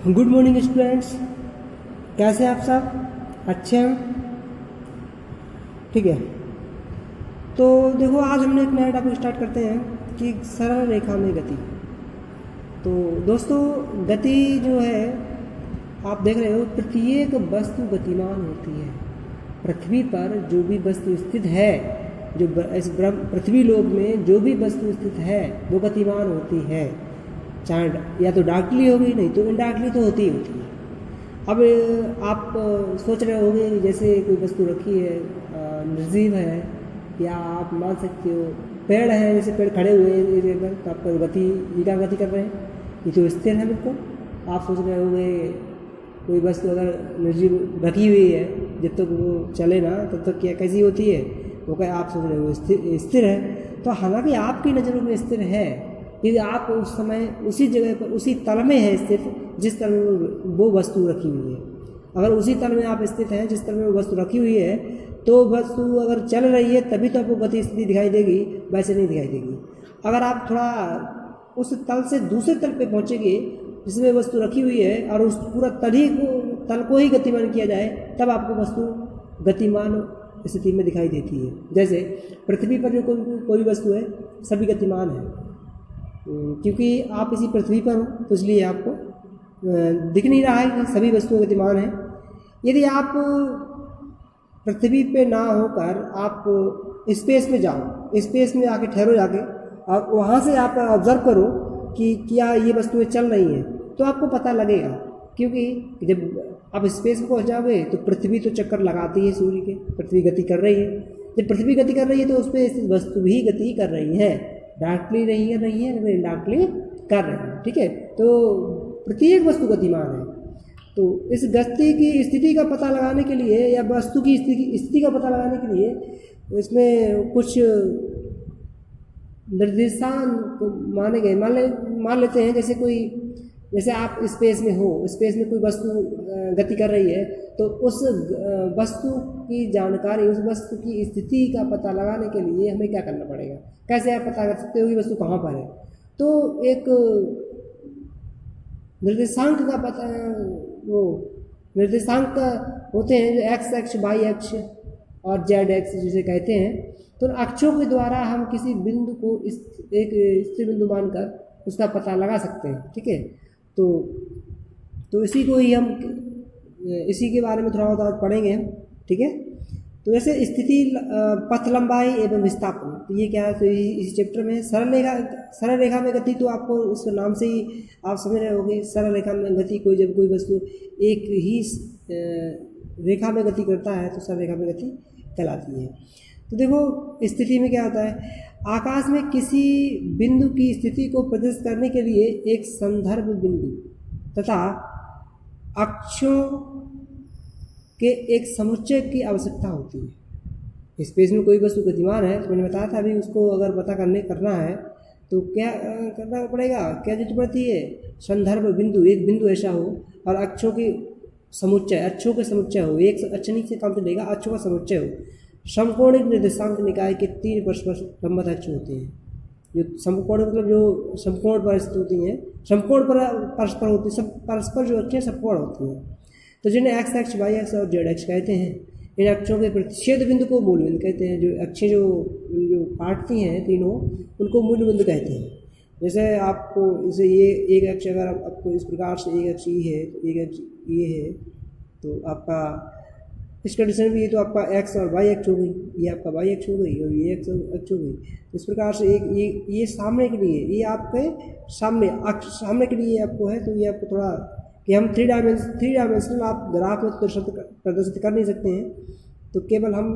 Good morning students, कैसे हैं आप सब? अच्छे हैं? ठीक है। तो देखो, आज हमने एक नया टॉपिक स्टार्ट करते हैं कि सरल रेखा में गति। तो दोस्तों, गति जो है आप देख रहे हो, प्रत्येक वस्तु गतिमान होती है। पृथ्वी पर जो भी वस्तु स्थित है, जो इस पृथ्वी लोक में जो भी वस्तु स्थित है वो गतिमान होती है। चाहे या तो डार्कली होगी, नहीं तो इनडार्कली तो होती ही होती है। अब आप सोच रहे होंगे कि जैसे कोई वस्तु रखी है, निर्जीव है, या आप मान सकते हो पेड़ है, जैसे पेड़ खड़े हुए हैं एक जगह, तो आपका गति ये क्या गति कर रहे हैं, ये तो स्थिर है बिल्कुल। आप सोच रहे होंगे कोई वस्तु अगर निर्जीव रखी हुई है, जब तक वो चले ना तब तक क्या कैसी होती है, वो क्या आप सोच रहे हो स्थिर है। तो हालांकि आपकी नज़रों में स्थिर है, यदि आप उस समय उसी जगह पर उसी तल में है स्थित जिस तल में वो वस्तु रखी हुई है। अगर उसी तल में आप स्थित हैं जिस तल में वो वस्तु रखी हुई है, तो वस्तु अगर चल रही है तभी तो आपको गति स्थिति दिखाई देगी, वैसे नहीं दिखाई देगी। अगर आप थोड़ा उस तल से दूसरे तल पे पहुँचेंगे जिसमें वस्तु रखी हुई है, और उस पूरा तल को ही गतिमान किया जाए, तब आपको वस्तु गतिमान स्थिति में दिखाई देती है। जैसे पृथ्वी पर जो कोई वस्तु है सभी गतिमान है, क्योंकि आप इसी पृथ्वी पर हो, तो इसलिए आपको दिख नहीं रहा है कि सभी वस्तुएं गतिमान हैं। यदि आप पृथ्वी पे ना होकर आप स्पेस में जाओ, स्पेस में आके ठहरो जाके, और वहाँ से आप ऑब्जर्व करो कि क्या ये वस्तुएं चल रही हैं, तो आपको पता लगेगा। क्योंकि जब आप स्पेस में पहुँच जाओगे तो पृथ्वी तो चक्कर लगाती है सूर्य के, पृथ्वी गति कर रही है। जब पृथ्वी गति कर रही है तो उस पर स्थित वस्तु भी गति कर रही है, डार्कली नहीं है लेकिन इनडार्कली कर रहे हैं। ठीक है, तो प्रत्येक वस्तु गतिमान है। तो इस गति की स्थिति का पता लगाने के लिए, या वस्तु की स्थिति का पता लगाने के लिए इसमें कुछ निर्देशांक माने गए। मान लेते हैं जैसे आप स्पेस में हो, स्पेस में कोई वस्तु गति कर रही है, तो उस वस्तु की जानकारी, उस वस्तु की स्थिति का पता लगाने के लिए हमें क्या करना पड़ेगा? कैसे आप पता कर सकते हो कि वस्तु कहाँ पर है? तो एक निर्देशांक का पता, वो निर्देशांक होते हैं जो एक्स अक्ष, वाई अक्ष और जेड अक्ष जिसे कहते हैं। तो अक्षों के द्वारा हम किसी बिंदु को एक स्थिर बिंदु मानकर उसका पता लगा सकते हैं। ठीक है, तो इसी को ही हम इसी के बारे में थोड़ा बहुत पढ़ेंगे हम। ठीक है, तो जैसे स्थिति, पथ लंबाई एवं विस्थापन, तो ये क्या है, तो इस चैप्टर में सरल रेखा में गति, तो आपको उस नाम से ही आप समझ रहे होंगे। सरल रेखा में गति, जब कोई वस्तु एक ही रेखा में गति करता है तो सरल रेखा में गति कहलाती है। तो देखो, स्थिति में क्या होता है, आकाश में किसी बिंदु की स्थिति को प्रदर्शित करने के लिए एक संदर्भ बिंदु तथा अक्षों के एक समुच्चय की आवश्यकता होती है। स्पेस में कोई वस्तु गतिमान है, तो मैंने बताया था अभी, उसको अगर पता करना है तो क्या करना पड़ेगा, क्या जरूरत पड़ती है? संदर्भ बिंदु, एक बिंदु ऐसा हो और अक्षों के समुच्चय हो। एक अक्ष नहीं से काम चलेगा, अक्षों का समुच्चय हो। समकोणिक निर्देशांक निकाय के 3 परस्पर लंबवत अक्ष होते हैं। जो समकोण मतलब जो समकोण पर स्थित होती हैं, समकोण पर परस्पर होती है, सब परस्पर जो अक्षें समकोण होती हैं, तो जिन्हें एक्स अक्ष, वाई अक्ष और जेड अक्ष कहते हैं। इन अक्षों के प्रतिच्छेद बिंदु को मूल बिंदु कहते हैं। जो अक्षें जो काटती हैं तीनों, उनको मूल बिंदु कहते हैं। जैसे आपको जैसे ये एक अक्ष, अगर आपको इस प्रकार से एक अक्ष ये है, तो एक अक्ष ये है, तो आपका इस कंडीशन में ये तो आपका एक्स और वाई अक्ष हो गई, ये आपका वाई अक्ष हो गई और ये एक्स अक्ष हो गई। इस प्रकार से एक ये सामने के लिए, ये आपके सामने के लिए आपको है, तो ये आपको थोड़ा कि हम थ्री डायमेंशनल आप ग्राफ में प्रदर्शित कर नहीं सकते हैं, तो केवल हम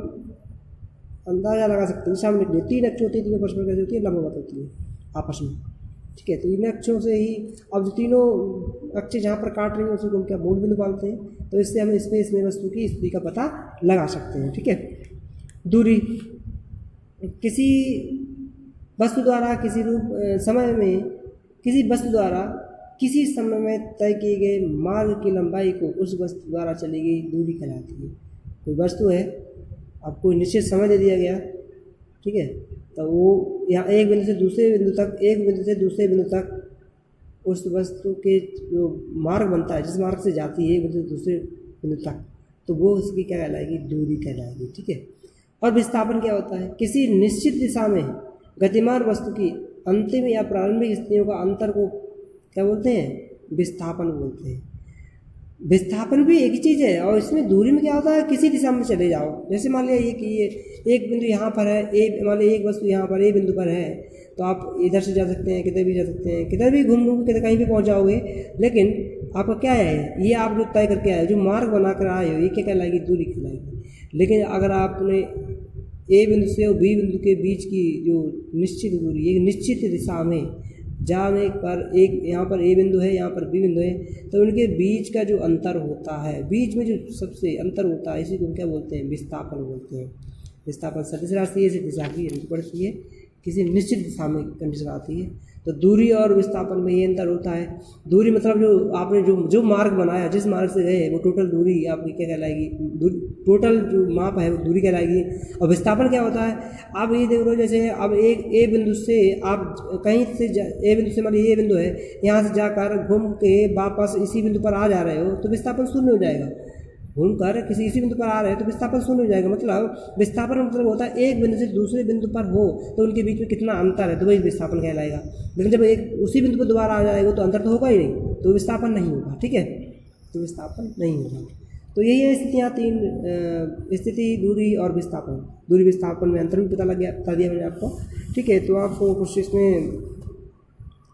अंदाजा लगा सकते हैं। सामने के लिए 3 अक्ष होती है, 3 परस्पर कैसे होती है, लंबवत होती है आपस में। ठीक है, तो इन अक्षों से ही अब जो तीनों अक्ष जहाँ पर काट रही हैं उसी को क्या मूल बिंदु बोलते हैं। तो इससे हम स्पेस में वस्तु की स्थिति का पता लगा सकते हैं। ठीक है, दूरी, किसी वस्तु द्वारा किसी समय में तय किए गए मार्ग की लंबाई को उस वस्तु द्वारा चली गई दूरी कहलाती है। कोई वस्तु है, आपको निश्चित समय दे दिया गया, ठीक है, तो वो यहाँ एक बिंदु से दूसरे बिंदु तक उस वस्तु के जो मार्ग बनता है, जिस मार्ग से जाती है एक बिंदु से दूसरे बिंदु तक, तो वो उसकी क्या कहलाएगी, दूरी कहलाएगी। ठीक है। और विस्थापन क्या होता है, किसी निश्चित दिशा में गतिमान वस्तु की अंतिम या प्रारंभिक स्थितियों का अंतर को क्या बोलते हैं, विस्थापन बोलते हैं। विस्थापन भी एक ही चीज़ है, और इसमें दूरी में क्या होता है, किसी दिशा में चले जाओ। जैसे मान लिया ये एक बिंदु यहाँ पर है, मान लिया एक वस्तु यहाँ पर ए बिंदु पर है, तो आप इधर से जा सकते हैं, किधर भी जा सकते हैं, किधर भी घूम के कहीं भी पहुँच जाओगे। लेकिन आपका क्या है, ये आप जो तय करके आए, जो मार्ग बना कर आए हो, ये क्या कहलाएगी, दूरी कहलाएगी। लेकिन अगर आपने ए बिंदु से और बी बिंदु के बीच की जो निश्चित दूरी, एक निश्चित दिशा में जाने पर, एक यहाँ पर ए बिंदु है, यहाँ पर बी बिंदु है, तो उनके बीच का जो अंतर होता है, बीच में जो सबसे अंतर होता है, इसी को क्या बोलते हैं, विस्थापन बोलते हैं। विस्थापन सदिश राशि से दिशा की पड़ती है, किसी निश्चित दिशा में कंडीशन आती है। तो दूरी और विस्थापन में ये अंतर होता है। दूरी मतलब जो आपने जो मार्ग बनाया, जिस मार्ग से गए, वो टोटल दूरी आपकी क्या कहलाएगी, टोटल जो माप है वो दूरी कहलाएगी। और विस्थापन क्या होता है, आप ये देख लो, जैसे अब एक ए बिंदु से आप कहीं से ए बिंदु से मान लीजिए ए बिंदु है, यहाँ से जाकर घूम के वापस इसी बिंदु पर आ जा रहे हो, तो विस्थापन शून्य हो जाएगा। घूमकर किसी इसी बिंदु पर आ रहे हैं तो विस्थापन शून्य हो जाएगा। मतलब विस्थापन मतलब होता है एक बिंदु से दूसरे बिंदु पर हो तो उनके बीच में कितना अंतर है, तो वही विस्थापन कहलाएगा। लेकिन जब एक उसी बिंदु पर दोबारा आ जाएगा तो अंतर तो होगा ही नहीं, तो विस्थापन नहीं होगा। ठीक है, तो विस्थापन नहीं होगा। तो यही है स्थितियाँ तीन, स्थिति, दूरी और विस्थापन। दूरी विस्थापन में अंतर भी पता लग गया, बता दिया मैंने आपको। ठीक है, तो आपको कुछ इसमें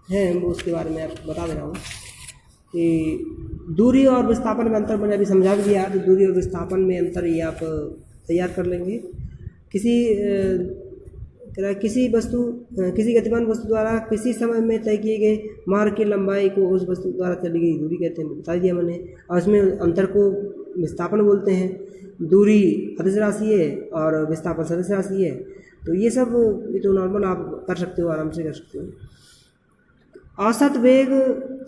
है वो उसके बारे में आपको बता दे रहा हूँ कि दूरी और विस्थापन में अंतर मैंने अभी समझा भी दिया। तो दूरी और विस्थापन में अंतर ये आप तैयार कर लेंगे। किसी गतिमान वस्तु द्वारा किसी समय में तय किए गए मार्ग की लंबाई को उस वस्तु द्वारा चली गई दूरी कहते हैं, बता दिया मैंने। और इसमें अंतर को विस्थापन बोलते हैं। दूरी अदिश राशि है और विस्थापन सदिश राशि है। तो ये सब ये तो नॉर्मल आप कर सकते हो, आराम से कर सकते हो। औसत वेग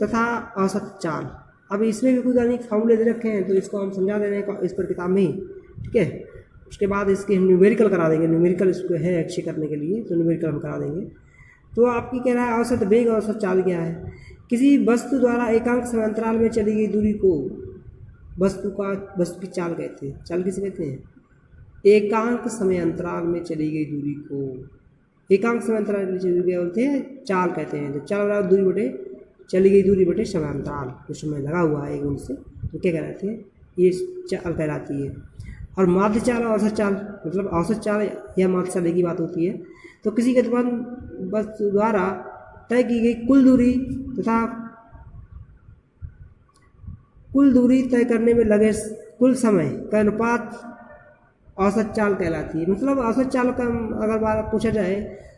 तथा औसत चाल, अब इसमें भी कुछ गणित फार्मूले दे रखे हैं तो इसको हम समझा दे रहे हैं इस पर किताब में ही। ठीक है, उसके बाद इसके हम न्यूमेरिकल करा देंगे। न्यूमेरिकल इसको है अच्छे करने के लिए, तो न्यूमेरिकल हम करा देंगे। तो आपकी कह रहा है औसत वेग और औसत चाल क्या है। किसी वस्तु द्वारा एकांक समांतराल में चली गई दूरी को वस्तु की चाल कहते हैं। चाल किसे कहते हैं, एकांक समय अंतराल में चली गई दूरी को एकांक समय अंतराल में चली गई बोलते हैं, चाल कहते हैं। तो चाल बराबर दूरी बटे चली गई दूरी बटे समय अंतराल, जो समय लगा हुआ है एक उनसे, तो क्या कहलाते हैं, ये चाल कहलाती है। और माध्य चाल और औसत चाल, मतलब औसत चाल या माध्य चाल एक ही बात होती है। तो किसी गतिमान वस्तु द्वारा तय की गई कुल दूरी तथा कुल दूरी तय करने में लगे कुल समय का अनुपात औसत चाल कहलाती है। मतलब औसत चाल का अगर बात पूछा जाए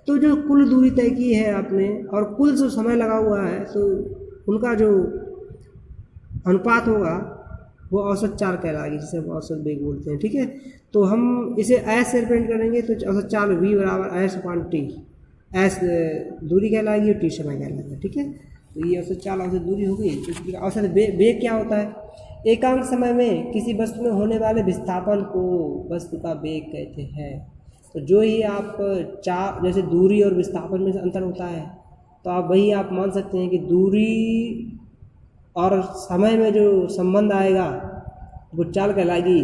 तो जो कुल दूरी तय की है आपने और कुल जो समय लगा हुआ है, तो उनका जो अनुपात होगा वो औसत चाल कहलाएगी, जिसे हम औसत वेग बोलते हैं। ठीक है, तो हम इसे एस से रिप्रेजेंट करेंगे तो औसत चाल v बराबर एस अपॉन टी। एस दूरी कहलाएगी और टी समय कहलाएगा। ठीक है, तो ये औसत चाल औसत दूरी हो गई। तो औसत वेग क्या होता है, एकांक समय में किसी वस्तु में होने वाले विस्थापन को वस्तु का वेग कहते हैं। तो जो ही आप जैसे दूरी और विस्थापन में अंतर होता है, तो आप वही आप मान सकते हैं कि दूरी और समय में जो संबंध आएगा वो चाल कहलाएगी,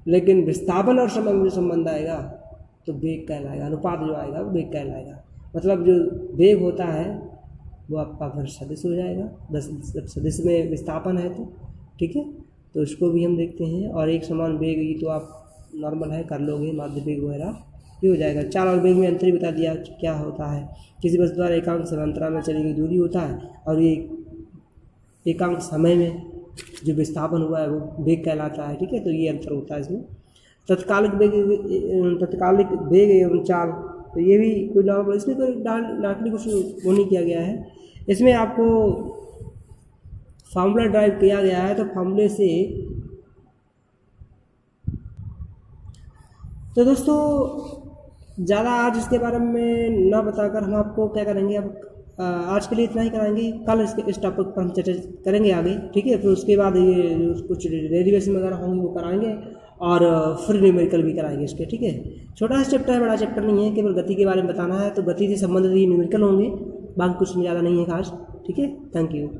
लेकिन विस्थापन और समय में जो संबंध आएगा तो वेग कहलाएगा। अनुपात जो आएगा वो वेग कहलाएगा। मतलब जो वेग होता है वो आपका फिर सदिश हो जाएगा। सदिश में विस्थापन है तो ठीक है, तो इसको भी हम देखते हैं। और एक समान वेग ये तो आप नॉर्मल है कर लोगे, माध्य वेग वगैरह ये हो जाएगा। चाल और वेग में अंतर ही बता दिया क्या होता है। किसी वस्तु द्वारा एकांक समांतराल में चली गई दूरी होता है, और ये एकांक समय में जो विस्थापन हुआ है वो वेग कहलाता है। ठीक है, तो ये अंतर होता है इसमें। तत्कालिक वेग एवं चाल, तो ये भी कोई नॉर्मल, इसमें कोई डायरेक्टली कुछ वो नहीं किया गया है। इसमें आपको फार्मूला ड्राइव किया गया है, तो फार्मूले से। तो दोस्तों ज़्यादा आज इसके बारे में ना बताकर हम आपको क्या करेंगे, अब आज के लिए इतना ही कराएंगे। कल इस टॉपिक पर हम चर्चा करेंगे आगे। ठीक है, फिर उसके बाद ये कुछ डेरिवेशन वगैरह होंगी वो कराएंगे, और फिर न्यूमेरिकल भी कराएंगे इसके। ठीक है, छोटा सा चैप्टर है, बड़ा चैप्टर नहीं है, केवल गति के बारे में बताना है। तो गति से संबंधित ये न्यूमेरिकल होंगे, बाकी कुछ ज़्यादा नहीं है खास। ठीक है, थैंक यू।